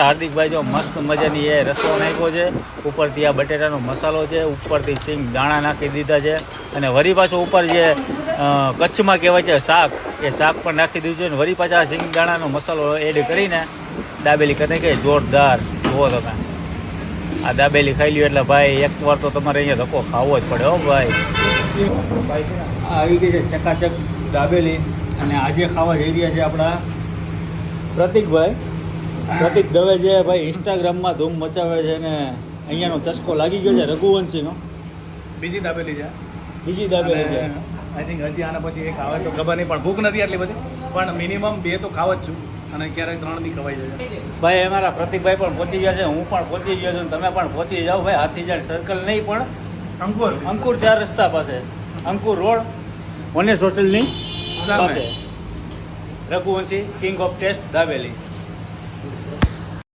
હાર્દિકભાઈ જો મસ્ત મજાની એ રસો નાખ્યો છે, ઉપરથી આ બટેટાનો મસાલો છે, ઉપરથી સિંગ દાણા નાખી દીધા છે, અને વરી પાછો ઉપર જે કચ્છમાં કહેવાય છે શાક, એ શાક પણ નાખી દીધું છે, અને વરી પાછા સિંગ દાણાનો મસાલો એડ કરીને દાબેલી કરી કે જોરદાર. જુઓ તમે આ દાબેલી ખાઈ લ્યો એટલે ભાઈ એકવાર તો તમારે અહીંયા ધક્કો ખાવો જ પડે હો ભાઈ. આ આવી ગઈ છે ચકાચક દાબેલી, અને આજે ખાવા જઈ રહ્યા છે આપણા પ્રતિકભાઈ. પ્રતિક દવે જે ભાઈ ઇન્સ્ટાગ્રામમાં ધૂમ મચાવે છે, ને અહીંયાનો ચસ્કો લાગી ગયો છે રઘુવંશીનો. બીજી દાબેલી છે, બીજી દાબેલી છે. આઈ થિંક હજી આના પછી એક આવે તો ખબર નહીં, પણ ભૂખ નથી આટલી બધી, પણ મિનિમમ 2 તો ખાવ જ છું, અને ક્યારેક 3 બી ખવાઈ જાય. ભાઈ અમારા પ્રતિકભાઈ પણ પહોંચી ગયા છે, હું પણ પહોંચી ગયો છું, તમે પણ પહોંચી જાઓ ભાઈ. હાથીજાડ સર્કલ નહીં પણ અંકુર 4 રસ્તા પાસે, અંકુર રોડ, ઓનેસ્ટ હોટલની પાસે Raghuvanshi king of taste dabeli.